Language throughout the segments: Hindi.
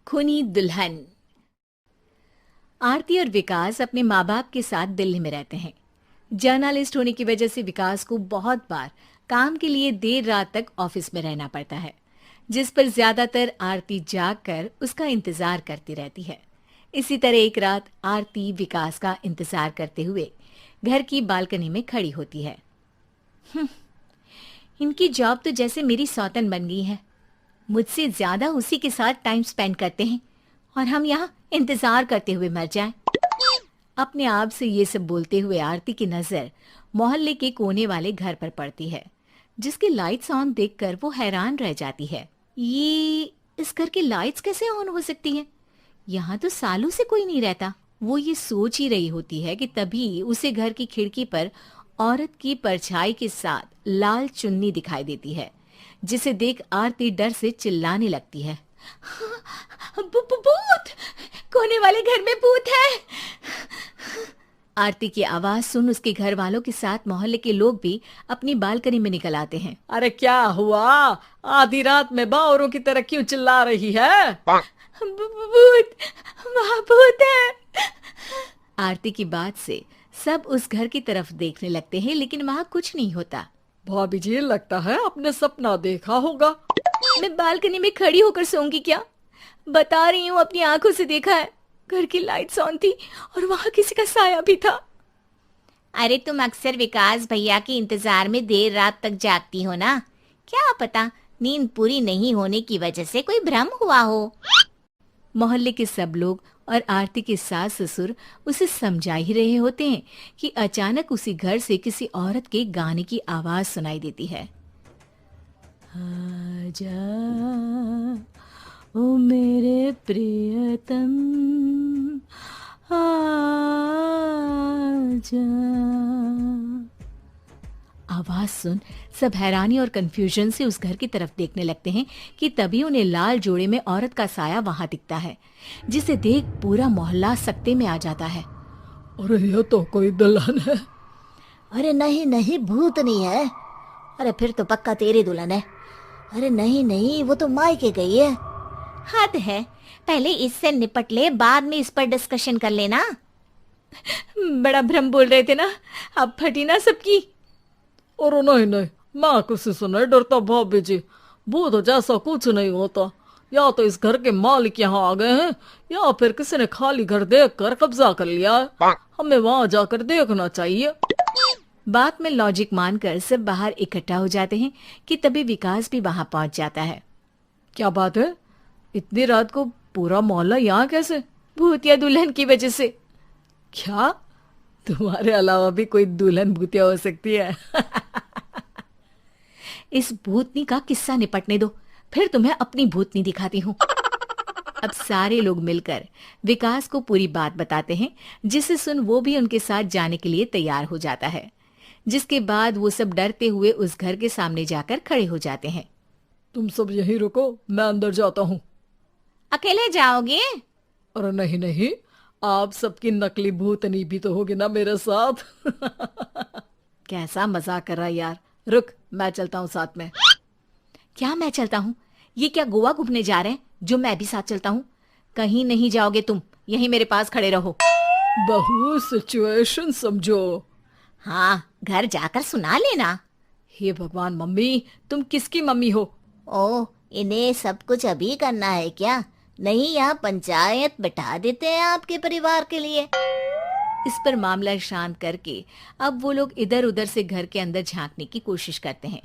खूनी दुल्हन। आरती और विकास अपने माँ बाप के साथ दिल्ली में रहते हैं। जर्नलिस्ट होने की वजह से विकास को बहुत बार काम के लिए देर रात तक ऑफिस में रहना पड़ता है, जिस पर ज्यादातर आरती जाग कर उसका इंतजार करती रहती है। इसी तरह एक रात आरती विकास का इंतजार करते हुए घर की बालकनी में खड़ी होती है। इनकी जॉब तो जैसे मेरी सौतन बन गई है। मुझसे ज्यादा उसी के साथ टाइम स्पेंड करते हैं और हम यहाँ इंतजार करते हुए मर जाएं। अपने आप से ये सब बोलते हुए आरती की नजर मोहल्ले के कोने वाले घर पर पड़ती है, जिसकी लाइट्स ऑन देखकर वो हैरान रह जाती है। ये इस घर की लाइट्स कैसे ऑन हो सकती हैं? यहाँ तो सालों से कोई नहीं रहता। वो ये सोच ही रही होती है कि तभी उसे घर की खिड़की पर औरत की परछाई के साथ लाल चुन्नी दिखाई देती है, जिसे देख आरती डर से चिल्लाने लगती है। भूत! कोने वाले घर में भूत है! आरती की आवाज सुन उसके घर वालों के साथ मोहल्ले के लोग भी अपनी बालकनी में निकल आते हैं। अरे क्या हुआ? आधी रात में बावरों की तरह क्यों चिल्ला रही है? भूत! वहाँ भूत है! आरती की बात से सब उस घर की तरफ देखने लगते हैं, लेकिन वहाँ कुछ नहीं होता। भाभी जी, लगता है आपने सपना देखा होगा। मैं बालकनी में खड़ी होकर सोऊंगी क्या? बता रही हूँ, अपनी आंखों से देखा है। घर की लाइट्स ऑन थी और वहाँ किसी का साया भी था। अरे तुम अक्सर विकास भैया के इंतजार में देर रात तक जागती हो ना? क्या पता नींद पूरी नहीं होने की वजह से कोई भ्रम हुआ हो। मोहल्ले के सब लोग और आरती के सास ससुर उसे समझा ही रहे होते हैं कि अचानक उसी घर से किसी औरत के गाने की आवाज सुनाई देती है। आजा ओ मेरे प्रियतम, आजा। आवाज सुन सब हैरानी और कंफ्यूजन से उस घर की तरफ देखने लगते हैं कि तभी उन्हें लाल जोड़े में औरत का साया वहां दिखता है, जिसे देख पूरा मोहल्ला सकते में आ जाता है। अरे ये तो कोई दुल्हन है। अरे नहीं नहीं, भूत नहीं है। अरे फिर तो पक्का तेरी दुल्हन है। अरे नहीं नहीं, वो तो मायके गई है। हद है, पहले इससे निपट ले, बाद में इस पर डिस्कशन कर लेना। बड़ा भ्रम बोल रहे थे ना, अब फटी ना सबकी। और नहीं नहीं, मैं किसी से नहीं डरता भाभी जी। भूत जैसा कुछ नहीं होता। या तो इस घर के मालिक यहाँ आ गए हैं, या फिर किसी ने खाली घर देख कर कब्जा कर लिया है। हमें वहां जाकर देखना चाहिए। बात में लॉजिक मानकर सब बाहर इकट्ठा हो जाते हैं कि तभी विकास भी वहां पहुंच जाता है। क्या बात है? इतनी रात को पूरा मोहल्ला यहाँ कैसे? भूतिया दुल्हन की वजह से। क्या तुम्हारे अलावा भी कोई दुल्हन भूतिया हो सकती है? इस भूतनी का किस्सा निपटने दो, फिर तुम्हें अपनी भूतनी दिखाती हूँ। अब सारे लोग मिलकर विकास को पूरी बात बताते हैं, जिसे सुन वो भी उनके साथ जाने के लिए तैयार हो जाता है। जिसके बाद वो सब डरते हुए उस घर के सामने जाकर खड़े हो जाते हैं। तुम सब यहीं रुको, मैं अंदर जाता हूँ। अकेले जाओगे? अरे नहीं नहीं, आप सबकी नकली भूतनी भी तो होगी ना मेरे साथ। कैसा मजाक कर रहा है यार। रुक, मैं चलता हूँ साथ में। क्या मैं चलता हूँ? ये क्या गोवा घूमने जा रहे हैं जो मैं भी साथ चलता हूँ? कहीं नहीं जाओगे तुम, यहीं मेरे पास खड़े रहो। बहू सिचुएशन समझो। हाँ, घर जाकर सुना लेना। हे भगवान, मम्मी तुम किसकी मम्मी हो? ओ, इन्हें सब कुछ अभी करना है क्या? नहीं, यहाँ पंचायत बैठा देते हैं आपके परिवार के लिए। इस पर मामला शांत करके अब वो लोग इधर उधर से घर के अंदर झांकने की कोशिश करते हैं।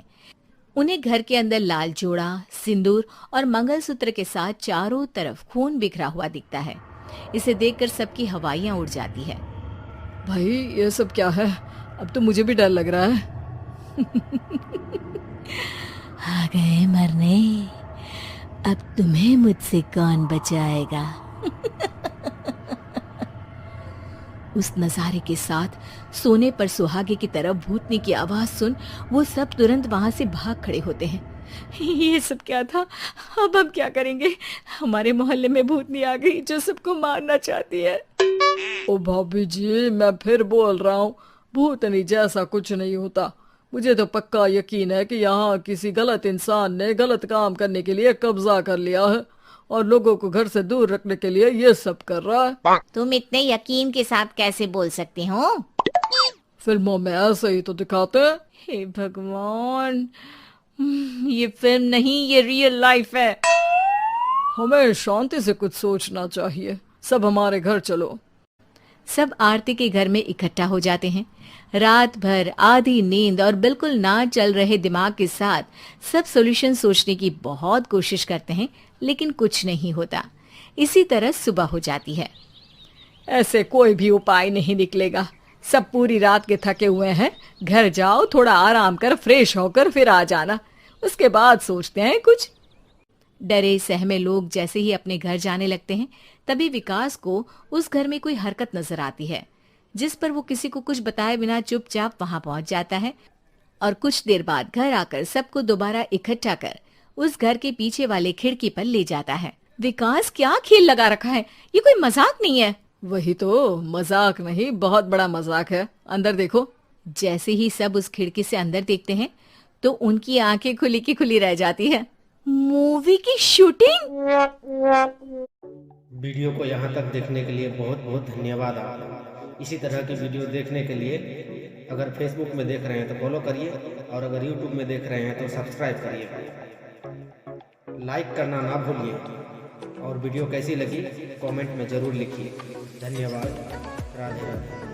उन्हें घर के अंदर लाल जोड़ा, सिंदूर और मंगलसूत्र के साथ चारों तरफ खून बिखरा हुआ दिखता है। इसे देखकर सबकी हवाइयां उड़ जाती है। भाई ये सब क्या है? अब तो मुझे भी डर लग रहा है। आ गए मरने, अब तुम्हें मुझसे कौन बचाएगा? उस नजारे के साथ सोने पर सुहागे की तरह भूतनी की आवाज सुन वो सब तुरंत वहां से भाग खड़े होते हैं। ये सब क्या था? अब हम क्या करेंगे? हमारे मोहल्ले में भूतनी आ गई जो सबको मारना चाहती है। ओ भाभी जी, मैं फिर बोल रहा हूँ, भूतनी जैसा कुछ नहीं होता। मुझे तो पक्का यकीन है कि यहाँ किसी गलत इंसान ने गलत काम करने के लिए कब्जा कर लिया है और लोगों को घर से दूर रखने के लिए ये सब कर रहा है। तुम इतने यकीन के साथ कैसे बोल सकते हो? फिल्मों में ऐसे ही तो दिखाते हैं। हे भगवान, ये फिल्म नहीं, ये रियल लाइफ है। हमें शांति से कुछ सोचना चाहिए। सब हमारे घर चलो। सब आरती के घर में इकट्ठा हो जाते हैं। रात भर आधी नींद और बिल्कुल ना चल रहे दिमाग के साथ सब सॉल्यूशन सोचने की बहुत कोशिश करते हैं, लेकिन कुछ नहीं होता। इसी तरह सुबह हो जाती है। ऐसे कोई भी उपाय नहीं निकलेगा। सब पूरी रात के थके हुए हैं। घर जाओ, थोड़ा आराम कर, फ्रेश होकर फिर आ जाना, उसके बाद सोचते हैं कुछ। डरे सहमे लोग जैसे ही अपने घर जाने लगते हैं, तभी विकास को उस घर में कोई हरकत नजर आती है, जिस पर वो किसी को कुछ बताए बिना चुपचाप वहां पहुंच जाता है और कुछ देर बाद घर आकर सबको दोबारा इकट्ठा कर उस घर के पीछे वाले खिड़की पर ले जाता है। विकास, क्या खेल लगा रखा है? ये कोई मजाक नहीं है। वही तो, मजाक नहीं, बहुत बड़ा मजाक है। अंदर देखो। जैसे ही सब उस खिड़की से अंदर देखते हैं तो उनकी आंखें खुली की खुली रह जाती है। मूवी की शूटिंग! वीडियो को यहाँ तक देखने के लिए बहुत बहुत धन्यवाद आपका। इसी तरह की वीडियो देखने के लिए अगर फेसबुक में देख रहे हैं तो फॉलो करिए, और अगर यूट्यूब में देख रहे हैं तो सब्सक्राइब करिए। लाइक करना ना भूलिए, और वीडियो कैसी लगी कमेंट में ज़रूर लिखिए। धन्यवाद। राधे राधे।